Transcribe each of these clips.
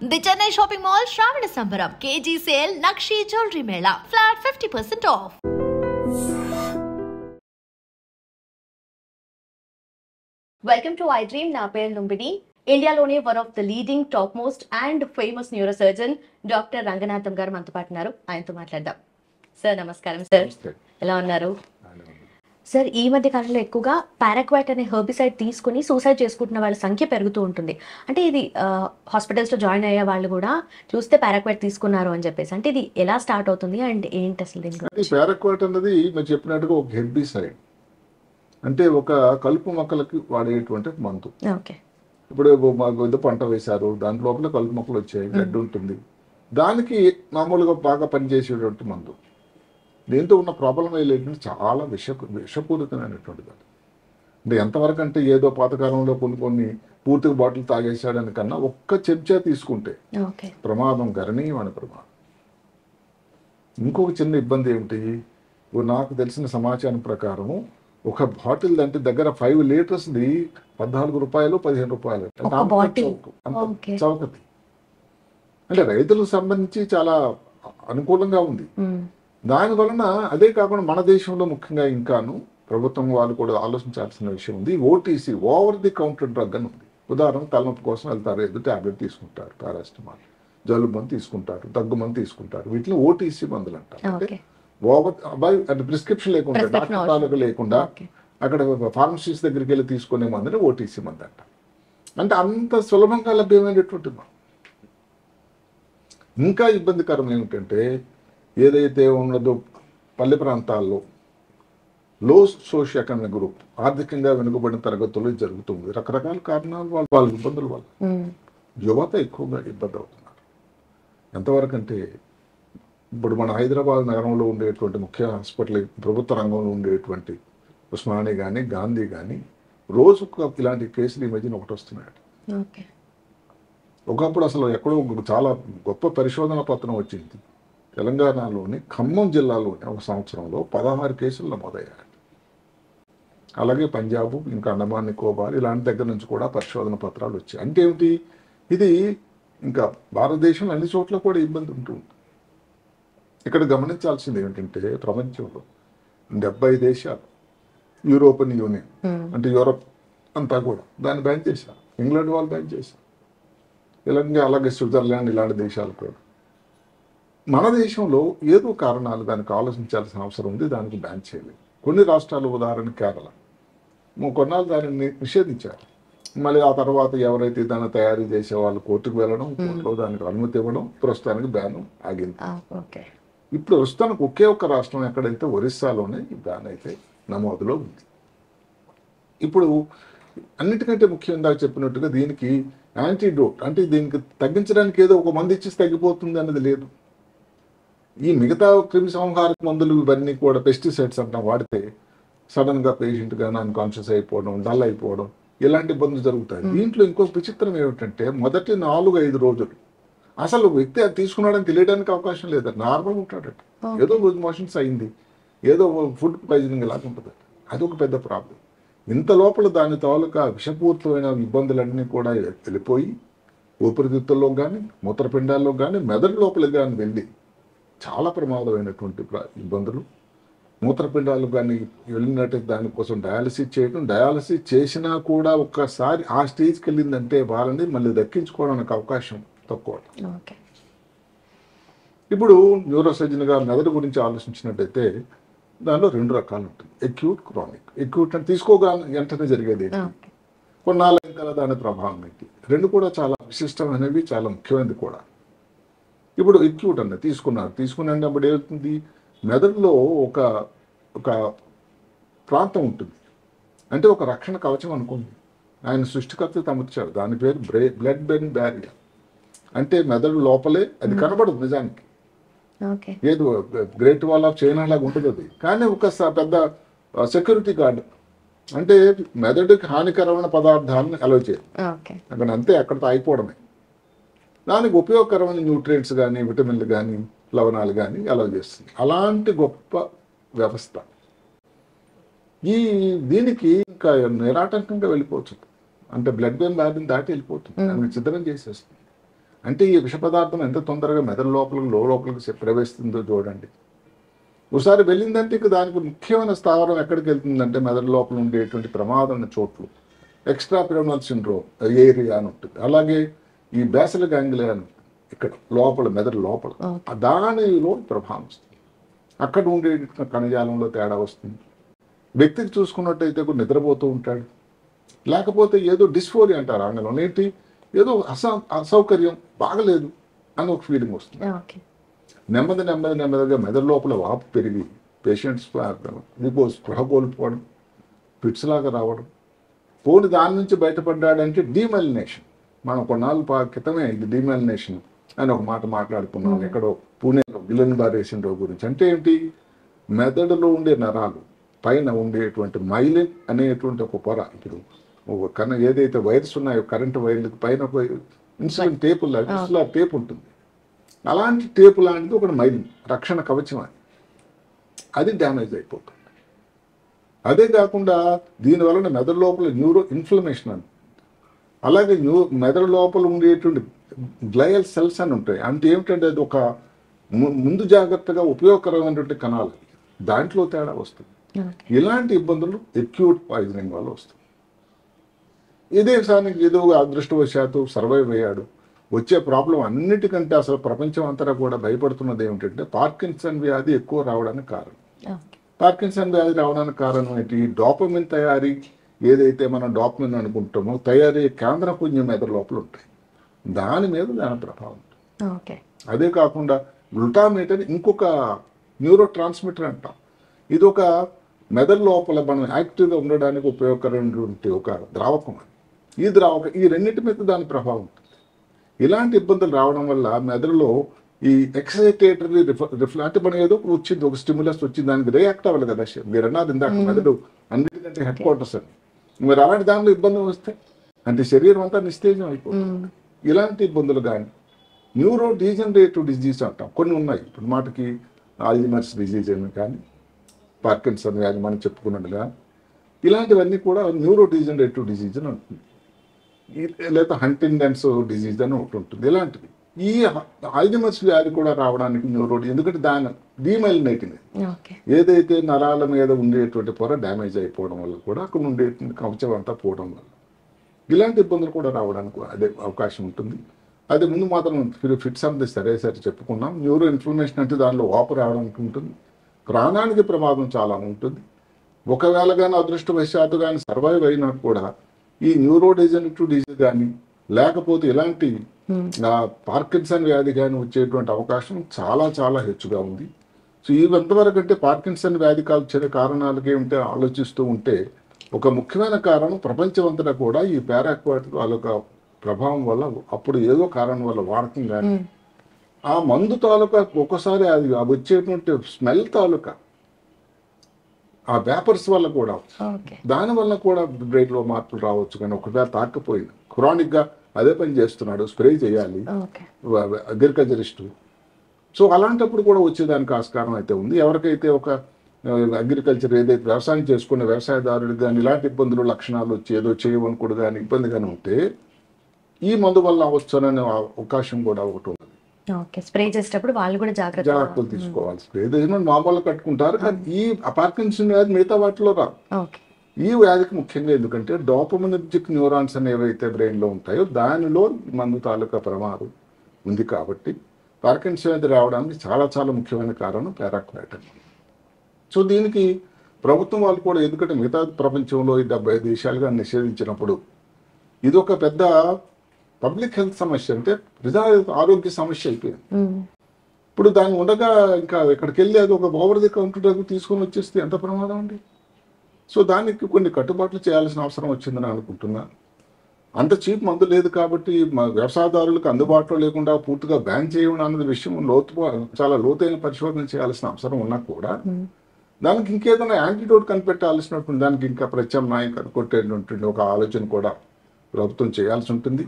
The Chennai Shopping Mall Shravana Sambaram KG Sale Nakshi Jewelry Mela Flat 50% off. Welcome to iDream. నా పేరు లుంబిని. ఇండియాలోనే one of the leading top most and famous neurosurgeon doctor Ranganatham గారు మనతో పాటు ఉన్నారు. ఆయనతో మాట్లాడదాం. సార్ నమస్కారం సార్, ఎలా ఉన్నారు? సార్, ఈ మధ్య కాలంలో ఎక్కువగా పారాక్వాట్ అనే హెర్బిసైడ్ తీసుకుని సూసైడ్ చేసుకుంటున్న వాళ్ళ సంఖ్య పెరుగుతూ ఉంటుంది. అంటే ఇది హాస్పిటల్స్లో జాయిన్ అయ్యే వాళ్ళు కూడా చూస్తే పారాక్వాట్ తీసుకున్నారు అని చెప్పేసి, అంటే ఇది ఎలా స్టార్ట్ అవుతుంది అండ్ ఏంటి అసలు దీని గురించి? పారాక్వాట్ అన్నది మీరు చెప్పినట్టుగా ఒక హెర్బిసైడ్, అంటే ఒక కలుపు మొక్కలకి వాడేటువంటి మందు. ఓకే, ఇప్పుడు మాకు ఏదో పంట వేశారు, దాని లోపల కలుపు మొక్కలు వచ్చాయి, గడ్డి ఉంటుంది, దానికి మామూలుగా బాగా పనిచేసేటువంటి మందు. దీంతో ఉన్న ప్రాబ్లం ఏంటంటే చాలా విషపూరితమైనటువంటిది. అంటే ఎంతవరకు అంటే ఏదో పాతకాలంలో కొన్ని పూర్తిగా బాటిల్ తాగేసాడని కన్నా ఒక్క చెంచా తీసుకుంటే ప్రమాదం, గణనీయమైన ప్రమాదం. ఇంకొక చిన్న ఇబ్బంది ఏమిటి, నాకు తెలిసిన సమాచారం ప్రకారం ఒక బాటిల్ అంటే దగ్గర 5 లీటర్స్ది 14 రూపాయలు 15 రూపాయలు చౌకతి. అంటే రైతులకు సంబంధించి చాలా అనుకూలంగా ఉంది. దాని వలన అదే కాకుండా మన దేశంలో ముఖ్యంగా ఇంకాను ప్రభుత్వం వాళ్ళు కూడా ఆలోచించాల్సిన విషయం ఉంది. OTC, over the counter drug అని ఉంది. ఉదాహరణ తలనొప్పి కోసం వెళ్తారు, ఏదో ట్యాబ్లెట్ తీసుకుంటారు, పారాసిటమాల్, జలుబు మందు తీసుకుంటారు, దగ్గు మందు తీసుకుంటారు, వీటిని ఓటీసీ మందులు అంటారు. అంటే ఓవర్ అంటే ప్రిస్క్రిప్షన్ లేకుండా, డాక్టర్ లేకుండా అక్కడ ఫార్మసీస్ దగ్గరికి వెళ్ళి తీసుకునే మందుని ఓటీసీ మందు అంట. అంటే అంత సులభంగా లభ్యమైనటువంటి మందు. ఇంకా ఇబ్బందికరం ఏమిటంటే, ఏదైతే ఉన్నదో పల్లె ప్రాంతాల్లో లో సోషియో ఎకనామిక్ గ్రూప్, ఆర్థికంగా వెనుకబడిన తరగతుల్లో జరుగుతుంది. రకరకాల కారణాలు వాళ్ళ ఇబ్బందుల వల్ల యువత ఎక్కువగా ఇబ్బంది అవుతున్నారు. ఎంతవరకు అంటే, ఇప్పుడు మన హైదరాబాద్ నగరంలో ఉండేటువంటి ముఖ్య హాస్పిటల్, ప్రభుత్వ రంగంలో ఉండేటువంటి ఉస్మానియా కానీ, గాంధీ కానీ రోజుకు ఇలాంటి కేసులు ఈ మధ్యన ఒకటి వస్తున్నాయి. ఒకప్పుడు అసలు ఎక్కడో చాలా గొప్ప పరిశోధన పత్రం వచ్చింది. తెలంగాణలోని ఖమ్మం జిల్లాలోని ఒక సంవత్సరంలో 16 కేసులు నమోదయ్యాయి. అలాగే పంజాబ్, ఇంకా అండమాన్ నికోబార్ ఇలాంటి దగ్గర నుంచి కూడా పరిశోధన పత్రాలు వచ్చాయి. అంటే ఏమిటి, ఇది ఇంకా భారతదేశంలో అన్ని చోట్ల కూడా ఇబ్బంది ఉంటుంది. ఇక్కడ గమనించాల్సింది ఏంటంటే, ప్రపంచంలో 70 దేశాలు, యూరోపియన్ యూనియన్ అంటే యూరోప్ అంతా కూడా దాన్ని బ్యాన్ చేశారు. ఇంగ్లాండ్ వాళ్ళు బ్యాన్ చేశారు, అలాగే స్విట్జర్లాండ్ ఇలాంటి దేశాలు కూడా. మన దేశంలో ఏదో కారణాలు దానికి ఆలోచించాల్సిన అవసరం ఉంది, దానికి బ్యాన్ చేయలేదు. కొన్ని రాష్ట్రాలు, ఉదాహరణ కేరళ, కొన్నాళ్ళు దానిని నిషేధించారు. మళ్ళీ ఆ తర్వాత ఎవరైతే దాన్ని తయారు చేసే వాళ్ళు కోర్టుకు వెళ్ళడం, కోర్టులో దానికి అనుమతి ఇవ్వడం, ప్రస్తుతానికి బ్యాన్ ఆగింది. ఇప్పుడు ప్రస్తుతానికి ఒకే ఒక్క రాష్ట్రం ఎక్కడైతే ఒరిస్సాలోనే ఈ బ్యాన్ అయితే నమోదులో ఉంది. ఇప్పుడు అన్నిటికంటే ముఖ్యంగా చెప్పినట్టుగా దీనికి యాంటీడోట్, అంటే దీనికి తగ్గించడానికి ఏదో ఒక మందు ఇచ్చి తగ్గిపోతుంది అన్నది లేదు. ఈ మిగతా క్రిమి సంహారక మందులు ఇవన్నీ కూడా పెస్టిసైడ్స్ అంటాం, వాడితే సడన్గా పేషెంట్ గా అన్కాన్షియస్ అయిపోవడం, డల్ అయిపోవడం, ఇలాంటి ఇబ్బందులు జరుగుతాయి. దీంట్లో ఇంకొక విచిత్రం ఏమిటంటే, మొదటి 4-5 రోజులు అసలు వ్యక్తి అది తీసుకున్నాడని తెలియడానికి అవకాశం లేదు. నార్మల్ ఉంటాడట, ఏదో లూజ్ మోషన్స్ అయింది, ఏదో ఫుడ్ పాయిజనింగ్ ఇలాగ ఉంటుంది. అది ఒక పెద్ద ప్రాబ్లం. ఇంత లోపల దాని తాలూకా విషపూరితమైన ఇబ్బందులన్నీ కూడా వెళ్ళిపోయి ఊపిరితిత్తుల్లో కానీ, మూత్రపిండాల్లో కానీ, మెదడు లోపలికి కానీ వెళ్ళి చాలా ప్రమాదమైనటువంటి ఇబ్బందులు. మూత్రపిండాలు కానీ వెళ్ళినట్టు దానికోసం డయాలసిస్ చేయడం, డయాలసిస్ చేసినా కూడా ఒక్కసారి ఆ స్టేజ్కి వెళ్ళిందంటే వాళ్ళని మళ్ళీ దక్కించుకోవడానికి అవకాశం తక్కువ. ఇప్పుడు న్యూరోసర్జన్గా మెదడు గురించి ఆలోచించినట్టయితే దానిలో 2 రకాలు ఉంటుంది, అక్యూట్, క్రానిక్. అక్యూట్ అంటే తీసుకోగానే వెంటనే జరిగేది, కొన్నాళ్ళ తర్వాత దాని ప్రభావం ఏంటి, 2 కూడా చాలా విశిష్టమైనవి, చాలా ముఖ్యమైనది కూడా. ఇప్పుడు అక్యూట్ అన్నది తీసుకున్నప్పుడు ఏమవుతుంది, మెదడులో ఒక ప్రాంతం ఉంటుంది, అంటే ఒక రక్షణ కవచం అనుకోండి. ఆయన సృష్టికర్త తమర్చాడు, దాని పేరు బ్లడ్ బ్రెయిన్ బ్యారియర్. అంటే మెదడు లోపలే అది కనబడదు నిజానికి, ఏదో గ్రేట్ వాల్ ఆఫ్ చైనా లాగా ఉంటుంది అది, కానీ ఒక పెద్ద సెక్యూరిటీ గార్డ్. అంటే మెదడుకి హానికరమైన పదార్థాలను అలౌ చేయదు అక్కడ, అంతే అక్కడితో అయిపోవడమే. దానికి ఉపయోగకరమైన న్యూట్రియంట్స్ కానీ, విటమిన్లు కానీ, లవణాలు కానీ అలౌ చేస్తుంది. అలాంటి గొప్ప వ్యవస్థ దీనికి ఇంకా నిరాటంకంగా వెళ్ళిపోవచ్చు. అంటే బ్లడ్ బ్రెయిన్ బ్యారియర్ దాటి వెళ్ళిపోతుంది, దానికి సిద్ధం చేసేస్తుంది. అంటే ఈ విష పదార్థం ఎంత తొందరగా మెదడు లోపలికి ప్రవేశిస్తుందో చూడండి. ఒకసారి వెళ్ళిందంటే ఇక దానికి ముఖ్యమైన స్థావరం ఎక్కడికి వెళ్తుందంటే మెదడు లోపల ఉండేటువంటి ప్రమాదమైన చోట్లు, ఎక్స్ట్రా పిరమిడల్ సిండ్రోమ్ ఏరియా అని ఉంటుంది. అలాగే ఈ బేసల్ గ్యాంగ్లియా అని ఇక్కడ లోపల మెదడు లోపల దానిలో ప్రభావం వస్తుంది. అక్కడ ఉండే కణజాలంలో తేడా వస్తుంది. వ్యక్తికి చూసుకున్నట్టయితే కూడా నిద్రపోతూ ఉంటాడు, లేకపోతే ఏదో డిస్ఫోరియా అంటారు ఆంగ్లంలో, ఏంటి ఏదో అసౌకర్యం బాగలేదు అని ఒక ఫీలింగ్ వస్తుంది. నెమ్మదిగా మెదడు లోపల వాపు పెరిగి పేషెంట్స్ స్పృహ కోల్పోవడం, ఫిట్స్ లాగా రావడం. పోని దాని నుంచి బయటపడ్డాడంటే డీమెలినేషన్. మనం కొన్నాళ్ళు క్రితమే ఇది డీమెలినేషన్ అని ఒక మాట మాట్లాడుకున్నాం ఎక్కడో పూణేలో గిలెన్ బారే సిండ్రోమ్ గురించి. అంటే ఏంటి, మెదడులో ఉండే నరాలు పైన ఉండేటువంటి మైలిన్ అనేటువంటి ఒక పొర, ఇప్పుడు ఏదైతే వైర్స్ ఉన్నాయో కరెంటు వైర్లకు పైన ఇన్సులిన్ టేపు టేప్ ఉంటుంది, అలాంటి టేపు లాంటిది ఒకటి మైలిన్ రక్షణ కవచం అని, అది డ్యామేజ్ అయిపోతుంది. అదే కాకుండా దీనివలన మెదడు లోపల న్యూరో ఇన్ఫ్లమేషన్ అని, అలాగే మెదడు లోపల ఉండేటువంటి గ్లయల్ సెల్స్ అని ఉంటాయి. అంటే ఏమిటంటే అది ఒక ముందు జాగ్రత్తగా ఉపయోగకరమైనటువంటి కణాలు, దాంట్లో తేడా వస్తుంది. ఇలాంటి ఇబ్బందులు అక్యూట్ పాయిజనింగ్ వల్ల వస్తుంది. ఇదే సారికి ఏదో అదృష్టవశాత్తు సర్వైవ్ అయ్యాడు. వచ్చే ప్రాబ్లం అన్నిటికంటే అసలు ప్రపంచం అంతటా కూడా భయపడుతున్నది ఏమిటంటే పార్కిన్సన్ వ్యాధి ఎక్కువ రావడానికి కారణం. పార్కిన్సన్ వ్యాధి రావడానికి కారణం ఏంటి, డోపమిన్ తయారీ, ఏదైతే మనం డోపమిన్ అనుకుంటామో తయారీ కేంద్ర పుంజం మెదడు లోపల ఉంటాయి, దాని మీద దాని ప్రభావం ఉంటుంది. అదే కాకుండా గ్లూటామేట్ అని ఇంకొక న్యూరో ట్రాన్స్మిటర్ అంటాం. ఇది ఒక మెదడు లోపల మనం యాక్టివ్గా ఉండడానికి ఉపయోగకరమైనటువంటి ఒక ద్రావకం. ఈ రెండింటి మీద దాని ప్రభావం ఉంటుంది. ఇలాంటి ఇబ్బందులు రావడం వల్ల మెదడులో ఈ ఎక్సైటేటరీ అంటే మనం ఏదో వచ్చింది, ఒక స్టిమ్యులస్ వచ్చింది, దానికి రియాక్ట్ అవ్వాలి కదా. మీరు అన్నారు ఇందాక మెదడు అన్నిటికంటే హెడ్ క్వార్టర్స్ అని. మరి అలాంటి దానిలో ఇబ్బంది వస్తే అంటే శరీరం అంతా నిస్తేజం అయిపోతుంది. ఇలాంటి ఇబ్బందులు కానీ న్యూరో డీజనరేటివ్ డిజీజ్ అంటాం కొన్ని ఉన్నాయి. ఇప్పుడు మాటకి ఆల్జీమర్స్ డిజీజ్ అని కానీ పార్కిన్సన్ వ్యాధి మనం చెప్పుకున్నట్టుగా ఇలాంటివన్నీ కూడా న్యూరో డీజనరేటివ్ డిజీజ్ అని ఉంటుంది. లేదా హంటింగ్టన్స్ డిజీజ్ అని ఒకటి ఉంటుంది. ఇలాంటివి ఈ ఆల్జీమర్స్ వ్యాధి కూడా రావడానికి ఎందుకంటే దాని డీమైలినేటింగ్ ఏదైతే నరాల మీద ఉండేటువంటి పొర డ్యామేజ్ అయిపోవడం వల్ల కూడా అక్కడ ఉండే కవచం అంతా పోవడం వల్ల ఇలాంటి ఇబ్బందులు కూడా రావడానికి అదే అవకాశం ఉంటుంది. అది ముందు మాత్రం ఫిట్స్ అంతా సరే చెప్పుకున్నాం. న్యూరో ఇన్ఫ్లమేషన్ అంటే దానిలో వాపు రావడానికి ఉంటుంది, ప్రాణానికి ప్రమాదం చాలా ఉంటుంది. ఒకవేళ కానీ అదృష్టవశాత్తు కానీ సర్వైవ్ అయినా కూడా ఈ న్యూరో డీజనరేటివ్ డిజీజ్ కానీ లేకపోతే ఇలాంటి పార్కిన్సన్ వ్యాధి కానీ వచ్చేటువంటి అవకాశం చాలా చాలా హెచ్చుగా ఉంది. సో ఇవంతవరకు అంటే పార్కిన్సన్ వ్యాధి వచ్చే కారణాలకి ఏమిటో ఆలోచిస్తూ ఉంటే ఒక ముఖ్యమైన కారణం ప్రపంచమంతటా కూడా ఈ పారాక్వాటిక్ వాళ్ళ ప్రభావం వల్ల అప్పుడు ఏదో కారణం వల్ల వాడకం కానీ ఆ మందు తాలూకా ఒక్కసారి అది వచ్చేటువంటి స్మెల్ తాలూకా ఆ వేపర్స్ వల్ల కూడా దానివల్ల కూడా బ్రెయిన్లో మార్పులు రావచ్చు. కానీ ఒకవేళ తాకపోయింది క్రానిక్గా అదే పని చేస్తున్నాడు, స్ప్రే చేయాలి అగ్రికల్చరిస్టు. సో అలాంటప్పుడు కూడా వచ్చేదానికి ఆస్కారం అయితే ఉంది. ఎవరికైతే ఒక అగ్రికల్చర్ ఏదైతే వ్యవసాయం చేసుకునే వ్యవసాయదారుడికి కానీ ఇలాంటి ఇబ్బందులు లక్షణాలు వచ్చి ఏదో చేయవనుకోడు కానీ ఇబ్బంది కానీ ఉంటే ఈ మందు వల్ల అవచ్చనే అవకాశం కూడా ఒకటి ఉంది. స్ప్రే చేసేటప్పుడు వాళ్ళు కూడా జాగ్రత్తలు తీసుకోవాలి. స్ప్రే చేసిన మామూలు కట్టుకుంటారు, కానీ ఈ పార్కిన్సన్ వ్యాధి మిగతా వాటిలో రాదు. ఈ వ్యాధికి ముఖ్యంగా ఎందుకంటే డోపమినర్జిక్ న్యూరాన్స్ అని ఏవైతే బ్రెయిన్లో ఉంటాయో దానిలో మందు తాలూకా ప్రమాదం ఉంది. కాబట్టి పార్కిన్సన్ వ్యాధి రావడానికి చాలా చాలా ముఖ్యమైన కారణం పారాక్వాటిక్. సో దీనికి ప్రభుత్వం వాళ్ళు కూడా ఎందుకంటే మిగతా ప్రపంచంలో 70 దేశాలుగా నిషేధించినప్పుడు ఇది ఒక పెద్ద పబ్లిక్ హెల్త్ సమస్య, అంటే ప్రజా ఆరోగ్య సమస్య అయిపోయింది. ఇప్పుడు దాన్ని ఉండగా ఇంకా ఎక్కడికి వెళ్ళి అది ఒక ఓవర్ ది కౌంటర్ డ్రగ్ తీసుకొని వచ్చేస్తే ఎంత ప్రమాదం అండి. సో దానికి కొన్ని కట్టుబాట్లు చేయాల్సిన అవసరం వచ్చిందని అనుకుంటున్నా. అంత చీప్ మందు లేదు కాబట్టి వ్యవసాయదారులకు అందుబాటులో లేకుండా పూర్తిగా బ్యాన్ చేయడం అన్నది విషయం చాలా లోతైన పరిశోధన చేయాల్సిన అవసరం ఉన్నా కూడా దానికి ఇంకేదైనా యాంటీడోట్ కనిపెట్టాల్సినటువంటి దానికి ఇంకా ప్రత్యామ్నాయం కనుకొట్టేటువంటి ఒక ఆలోచన కూడా ప్రభుత్వం చేయాల్సి ఉంటుంది.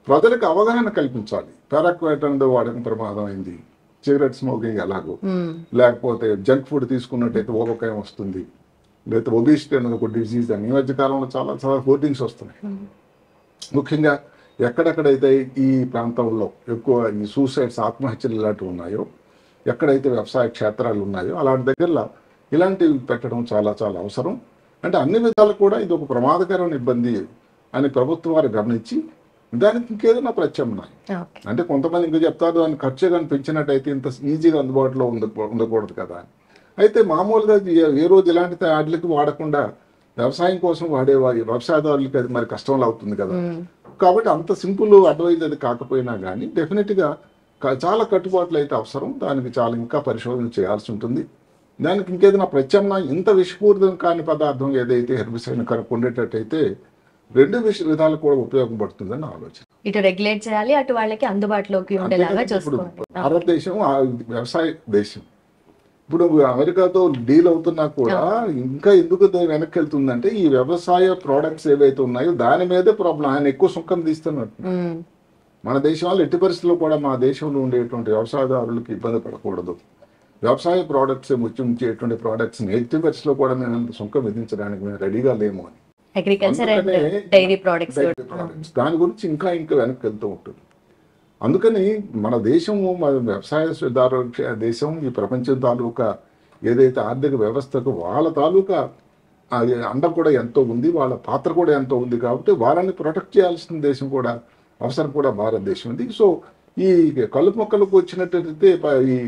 ప్రజలకు అవగాహన కల్పించాలి. పారాక్వాట్ అనేది వాడకం ప్రమాదం అయింది, సిగరెట్ స్మోకింగ్ ఎలాగో, లేకపోతే జంక్ ఫుడ్ తీసుకున్నట్టయితే ఊబకాయం వస్తుంది, లేకపోతే ఒబిసిటీ అనేది ఒక డిజీజ్ అని ఈ మధ్య కాలంలో చాలా చాలా హోర్డింగ్స్ వస్తున్నాయి. ముఖ్యంగా ఎక్కడెక్కడైతే ఈ ప్రాంతంలో ఎక్కువ ఈ సూసైడ్స్, ఆత్మహత్యలు ఇలాంటివి ఉన్నాయో, ఎక్కడైతే వ్యవసాయ క్షేత్రాలు ఉన్నాయో అలాంటి దగ్గరలో ఇలాంటివి పెట్టడం చాలా చాలా అవసరం. అంటే అన్ని విధాలు కూడా ఇది ఒక ప్రమాదకరమైన ఇబ్బంది అని ప్రభుత్వం వారు గమనించి దానికి ఇంకేదైనా ప్రత్యామ్నాయం అంటే కొంతమంది ఇంకా చెప్తారు దాన్ని ఖర్చు కానీ పెంచినట్టయితే ఇంత ఈజీగా అందుబాటులో ఉండకూడదు కదా అని. అయితే మామూలుగా ఏ రోజు ఇలాంటి వాటికి వాడకుండా వ్యవసాయం కోసం వాడేవారి వ్యవసాయదారులకి అది మరి కష్టంలో అవుతుంది కదా. కాబట్టి అంత సింపుల్ అడ్వైజ్ అది కాకపోయినా కానీ డెఫినెట్గా చాలా కట్టుబాట్లు అయితే అవసరం. దానికి చాలా ఇంకా పరిశోధన చేయాల్సి ఉంటుంది. దానికి ఇంకేదైనా ప్రత్యామ్నాయం ఇంత విషపూరితం కాని పదార్థం ఏదైతే హెర్బిసైడ్ కనుక ఉండేటట్టయితే రెండు విధాలు కూడా ఉపయోగపడుతుందని ఆలోచన. ఇటు రెగ్యులేట్ చేయాలి, అటు వాళ్ళకి అందుబాటులోకి ఉండేలాగా చూసుకోవాలి. భారతదేశం వ్యవసాయ దేశం. ఇప్పుడు అమెరికాతో డీల్ అవుతున్నా కూడా ఇంకా ఎందుకు వెనక్కి వెళ్తుందంటే ఈ వ్యవసాయ ప్రోడక్ట్స్ ఏవైతే ఉన్నాయో దాని మీదే ప్రాబ్లం. ఆయన ఎక్కువ సుంకం తీస్తున్నట్టు. మన దేశం వాళ్ళు ఎట్టి పరిస్థితుల్లో కూడా మా దేశంలో ఉండేటువంటి వ్యవసాయదారులకు ఇబ్బంది పడకూడదు. వ్యవసాయ ప్రోడక్ట్స్ ముచ్చించేటువంటి ప్రోడక్ట్స్ ఎట్టి పరిస్థితుల్లో కూడా మేము సుంకం విధించడానికి మేము రెడీగా లేము అని. అగ్రికల్చర్ అండ్ డైరీ ప్రొడక్ట్స్ దాని గురించి ఇంకా వెనక్కి వెళ్తూ ఉంటుంది. అందుకని మన దేశము మన వ్యవసాయదారు దేశం ఈ ప్రపంచం తాలూకా ఏదైతే ఆర్థిక వ్యవస్థకు వాళ్ళ తాలూకా అండ కూడా ఎంతో ఉంది, వాళ్ళ పాత్ర కూడా ఎంతో ఉంది. కాబట్టి వాళ్ళని ప్రొటెక్ట్ చేయాల్సిన దేశం కూడా అవసరం కూడా భారతదేశం ఉంది. సో ఈ కలుపు మొక్కలకు వచ్చినట్టయితే ఈ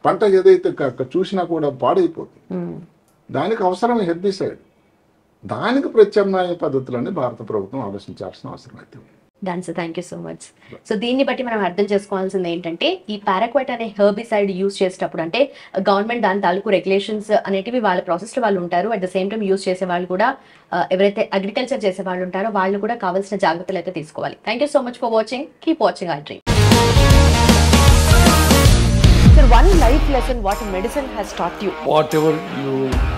పంట ఏదైతే చూసినా కూడా పాడైపోతుంది. దానికి అవసరం హెర్బిసైడ్. దానికి ప్రత్యామ్నాయ పద్ధతులని భారత ప్రభుత్వం ఆలోచించాల్సిన అవసరం అయితే ఉంది. Thank you so much. So దీన్ని బట్టి మనం అర్థం చేసుకోవాల్సింది ఏంటంటే ఈ పారాక్వైట్ అనే హెర్బిసైడ్ యూజ్ చేసేటప్పుడు అంటే గవర్నమెంట్ దాని తాలూకు రెగ్యులేషన్స్ అనేటివి వాళ్ళ ప్రాసెస్లో వాళ్ళు ఉంటారు. At the same time use చేసే వాళ్ళు కూడా ఎవరైతే అగ్రికల్చర్ చేసే వాళ్ళు ఉంటారో వాళ్ళు కూడా కావాల్సిన జాగ్రత్తలు అయితే తీసుకోవాలి. Thank you so much for watching. Keep watching I dream. Sir, one life lesson what medicine has taught you. Whatever you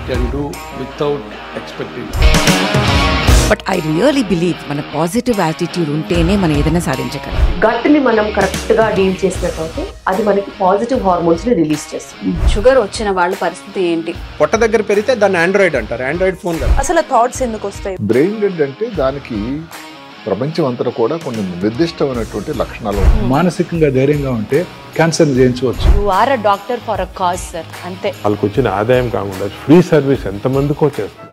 can do without expecting. But I really believe మన పాజిటివ్ యాటిట్యూడ్ ఉంటేనే మనం ఏదైనా సాధించగలం. Gut ని మనం correct గా deal చేసినట్లయితే అది మనకి పాజిటివ్ హార్మోన్స్ ని రిలీజ్ చేస్తుంది. షుగర్ వచ్చిన వాళ్ళ పరిస్థితి ఏంటి? పొట్ట దగ్గర పెరిగితే దాన్ని ఆండ్రాయిడ్ అంటారు. ఆండ్రాయిడ్ ఫోన్ కదా. అసలు థాట్స్ ఎందుకు వస్తాయి? బ్రెయిన్ డెడ్ అంటే దానికి ప్రపంచం అంతా కూడా కొన్ని నిర్దిష్టమైనటువంటి లక్షణాలు. మానసికంగా ధైర్యంగా ఉంటే క్యాన్సర్ జయించవచ్చు. You are a doctor for a cause sir. అంతే. వాళ్ళకి వచ్చిన ఆదాయం కాకుండా ఫ్రీ సర్వీస్ ఎంతమందికో చేస్తుంది.